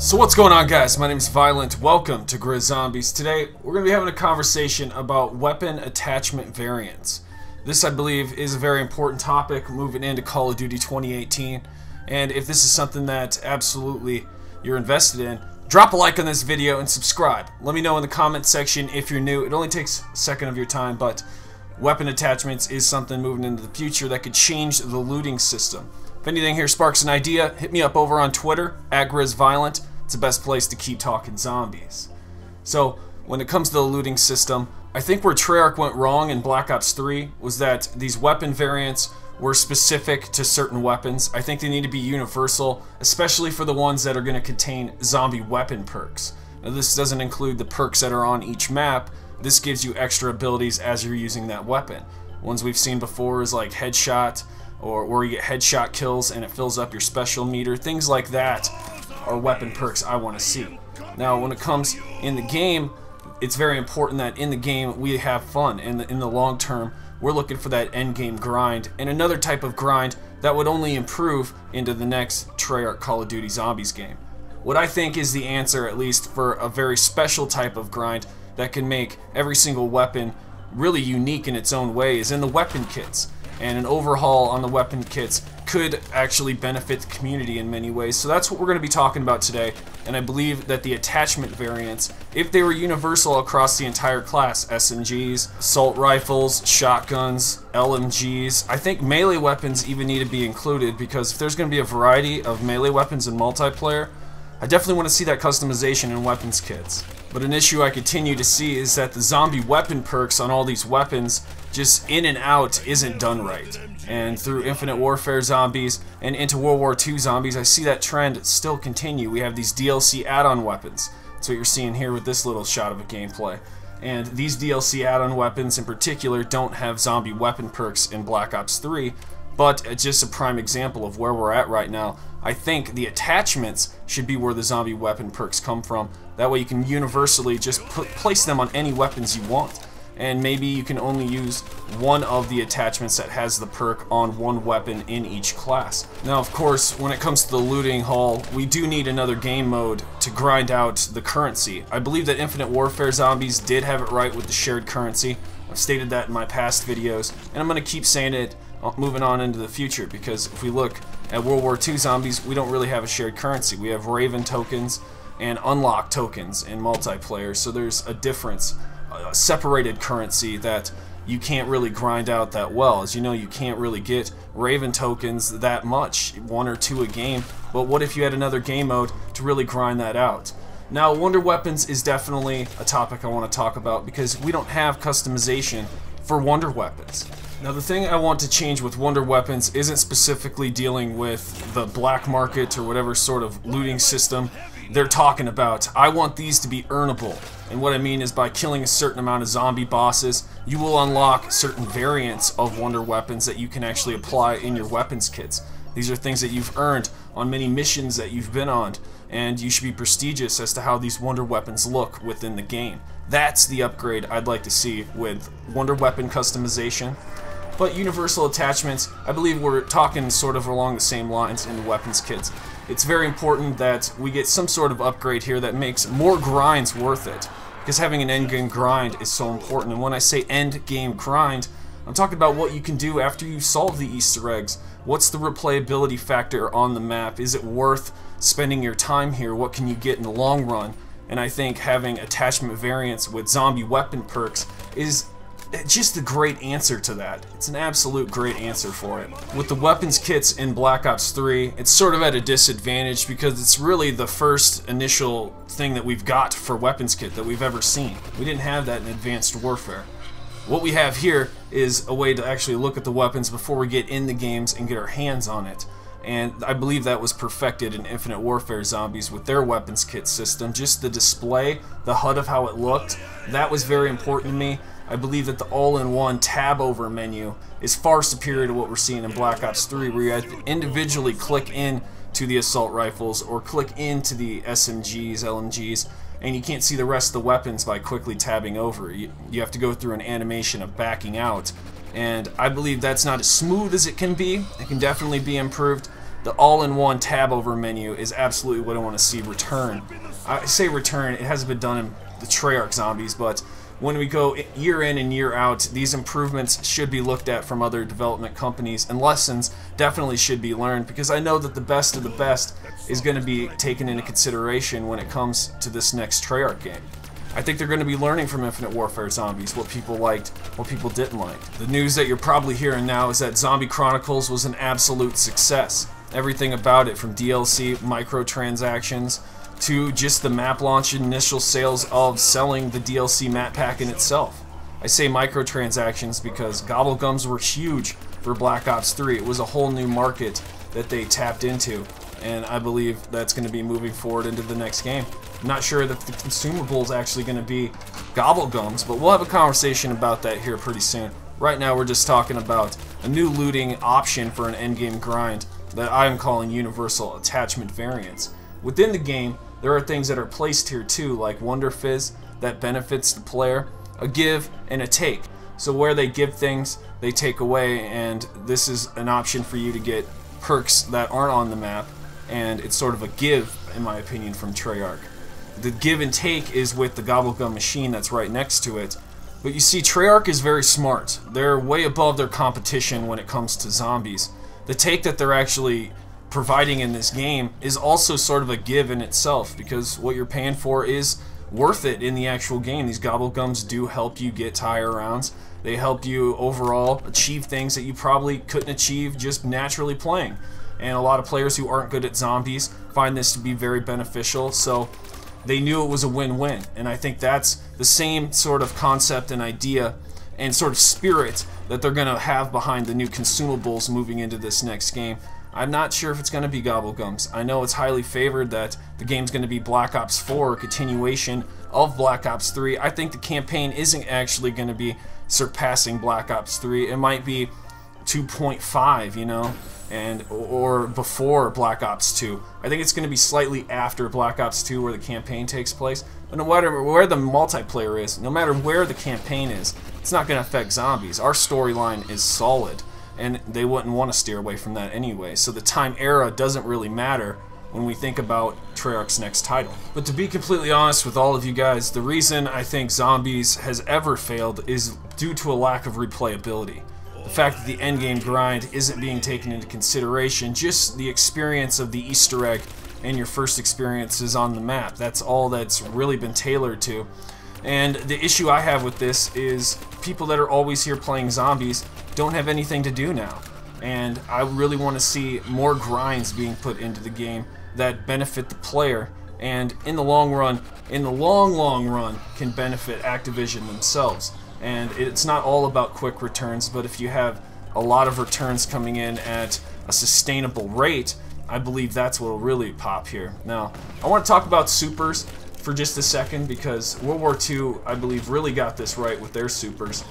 So what's going on, guys? My name is Violent. Welcome to Grizz Zombies. Today we're going to be having a conversation about weapon attachment variants. This, I believe, is a very important topic moving into Call of Duty 2018. And if this is something that absolutely you're invested in, drop a like on this video and subscribe. Let me know in the comment section if you're new. It only takes a second of your time, but weapon attachments is something moving into the future that could change the looting system. If anything here sparks an idea, hit me up over on Twitter, @GrizzViolent. It's the best place to keep talking zombies. So, when it comes to the looting system, I think where Treyarch went wrong in Black Ops 3 was that these weapon variants were specific to certain weapons. I think they need to be universal, especially for the ones that are going to contain zombie weapon perks. Now, this doesn't include the perks that are on each map. This gives you extra abilities as you're using that weapon. Ones we've seen before is like headshot, or where you get headshot kills and it fills up your special meter. Things like that are weapon perks I want to see. Now, when it comes in the game, it's very important that in the game we have fun. In the long term, we're looking for that end game grind, and another type of grind that would only improve into the next Treyarch Call of Duty Zombies game. What I think is the answer, at least for a very special type of grind that can make every single weapon really unique in its own way, is in the weapon kits. And an overhaul on the weapon kits could actually benefit the community in many ways. So that's what we're going to be talking about today. And I believe that the attachment variants, if they were universal across the entire class, SMGs, assault rifles, shotguns, LMGs, I think melee weapons even need to be included, because if there's going to be a variety of melee weapons in multiplayer, I definitely want to see that customization in weapons kits. But an issue I continue to see is that the zombie weapon perks on all these weapons, just in and out, isn't done right. And through Infinite Warfare zombies and into World War II zombies, I see that trend still continue. We have these DLC add-on weapons. That's what you're seeing here with this little shot of a gameplay. And these DLC add-on weapons in particular don't have zombie weapon perks in Black Ops 3, but it's just a prime example of where we're at right now. I think the attachments should be where the zombie weapon perks come from. That way you can universally just place them on any weapons you want. And maybe you can only use one of the attachments that has the perk on one weapon in each class. Now, of course, when it comes to the looting haul, we do need another game mode to grind out the currency. I believe that Infinite Warfare zombies did have it right with the shared currency. I've stated that in my past videos, and I'm going to keep saying it moving on into the future, because if we look at World War II zombies, we don't really have a shared currency. We have Raven tokens and unlock tokens in multiplayer, so there's a difference, a separated currency that you can't really grind out that well. As you know, you can't really get Raven tokens that much, 1 or 2 a game, but what if you had another game mode to really grind that out? Now, wonder weapons is definitely a topic I want to talk about, because we don't have customization for wonder weapons. Now, the thing I want to change with wonder weapons isn't specifically dealing with the black market or whatever sort of looting system they're talking about. I want these to be earnable, and what I mean is by killing a certain amount of zombie bosses, you will unlock certain variants of wonder weapons that you can actually apply in your weapons kits. These are things that you've earned on many missions that you've been on, and you should be prestigious as to how these wonder weapons look within the game. That's the upgrade I'd like to see with wonder weapon customization. But universal attachments, I believe we're talking sort of along the same lines in the weapons kits. It's very important that we get some sort of upgrade here that makes more grinds worth it, because having an end game grind is so important. And when I say end game grind, I'm talking about what you can do after you solve the Easter eggs. What's the replayability factor on the map? Is it worth spending your time here? What can you get in the long run? And I think having attachment variants with zombie weapon perks is just a great answer to that. It's an absolute great answer for it. With the weapons kits in Black Ops 3, it's sort of at a disadvantage, because it's really the first initial thing that we've got for weapons kit that we've ever seen. We didn't have that in Advanced Warfare. What we have here is a way to actually look at the weapons before we get in the games and get our hands on it. And I believe that was perfected in Infinite Warfare zombies with their weapons kit system. Just the display, the HUD of how it looked, that was very important to me. I believe that the all-in-one tab-over menu is far superior to what we're seeing in Black Ops 3, where you have to individually click in to the assault rifles or click into the SMGs, LMGs, and you can't see the rest of the weapons by quickly tabbing over. You have to go through an animation of backing out, and I believe that's not as smooth as it can be. It can definitely be improved, the all-in-one tab over menu is absolutely what I want to see return. I say return, it hasn't been done in the Treyarch zombies, but when we go year in and year out, these improvements should be looked at from other development companies, and lessons definitely should be learned, because I know that the best of the best is going to be taken into consideration when it comes to this next Treyarch game. I think they're going to be learning from Infinite Warfare Zombies, what people liked, what people didn't like. The news that you're probably hearing now is that Zombie Chronicles was an absolute success. Everything about it, from DLC, microtransactions, to just the map launch and initial sales of selling the DLC map pack in itself. I say microtransactions because Gobblegums were huge for Black Ops 3. It was a whole new market that they tapped into, and I believe that's going to be moving forward into the next game. I'm not sure that the consumable is actually going to be Gobblegums, but we'll have a conversation about that here pretty soon. Right now we're just talking about a new looting option for an endgame grind that I'm calling Universal Attachment Variants. Within the game, there are things that are placed here too, like Wonder Fizz, that benefits the player, a give and a take. So where they give things, they take away, and this is an option for you to get perks that aren't on the map, and it's sort of a give, in my opinion, from Treyarch. The give and take is with the Gobblegum machine that's right next to it. But you see, Treyarch is very smart. They're way above their competition when it comes to zombies. The take that they're actually providing in this game is also sort of a give in itself, because what you're paying for is worth it in the actual game. These Gobblegums do help you get tire rounds. They help you overall achieve things that you probably couldn't achieve just naturally playing. And a lot of players who aren't good at zombies find this to be very beneficial, so they knew it was a win-win. And I think that's the same sort of concept and idea and sort of spirit that they're going to have behind the new consumables moving into this next game. I'm not sure if it's going to be Gobblegums. I know it's highly favored that the game's going to be Black Ops 4, a continuation of Black Ops 3. I think the campaign isn't actually going to be surpassing Black Ops 3. It might be 2.5, you know, or before Black Ops 2. I think it's going to be slightly after Black Ops 2 where the campaign takes place. But no matter where the multiplayer is, no matter where the campaign is, it's not going to affect zombies. Our storyline is solid, and they wouldn't want to steer away from that anyway. So the time era doesn't really matter when we think about Treyarch's next title. But to be completely honest with all of you guys, the reason I think Zombies has ever failed is due to a lack of replayability. The fact that the endgame grind isn't being taken into consideration, just the experience of the Easter egg and your first experiences on the map. That's all that's really been tailored to. And the issue I have with this is people that are always here playing zombies don't have anything to do now. And I really want to see more grinds being put into the game that benefit the player, and in the long run, in the long run, can benefit Activision themselves. And it's not all about quick returns, but if you have a lot of returns coming in at a sustainable rate, I believe that's what will really pop here. Now, I want to talk about supers for just a second, because World War II, I believe, really got this right with their supers.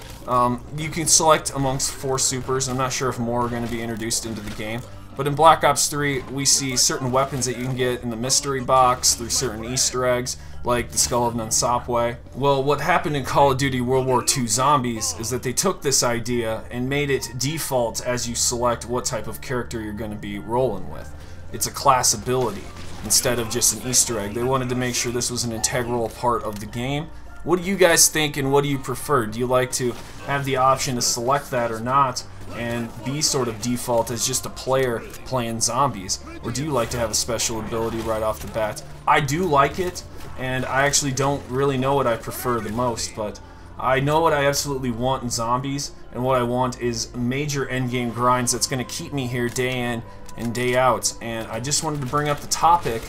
You can select amongst 4 supers. I'm not sure if more are going to be introduced into the game. But in Black Ops 3, we see certain weapons that you can get in the mystery box through certain Easter eggs, like the Skull of Nansapwe. Well, what happened in Call of Duty World War II Zombies is that they took this idea and made it default as you select what type of character you're going to be rolling with. It's a class ability instead of just an Easter egg. They wanted to make sure this was an integral part of the game. What do you guys think, and what do you prefer? Do you like to have the option to select that or not and be sort of default as just a player playing zombies? Or do you like to have a special ability right off the bat? I do like it, and I actually don't really know what I prefer the most, but I know what I absolutely want in zombies, and what I want is major endgame grinds that's going to keep me here day in and day out. And I just wanted to bring up the topic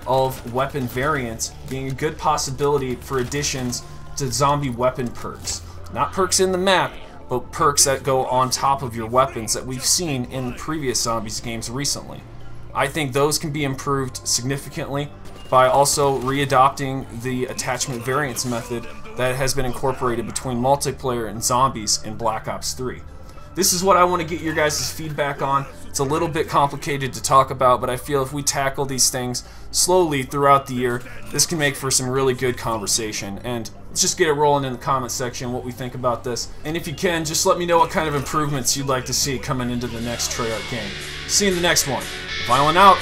of weapon variants being a good possibility for additions to zombie weapon perks. Not perks in the map, but perks that go on top of your weapons that we've seen in previous Zombies games recently. I think those can be improved significantly by also readopting the attachment variance method that has been incorporated between multiplayer and zombies in Black Ops 3. This is what I want to get your guys' feedback on. It's a little bit complicated to talk about, but I feel if we tackle these things slowly throughout the year, this can make for some really good conversation. And let's just get it rolling in the comment section what we think about this. And if you can, just let me know what kind of improvements you'd like to see coming into the next Treyarch game. See you in the next one. Violent out!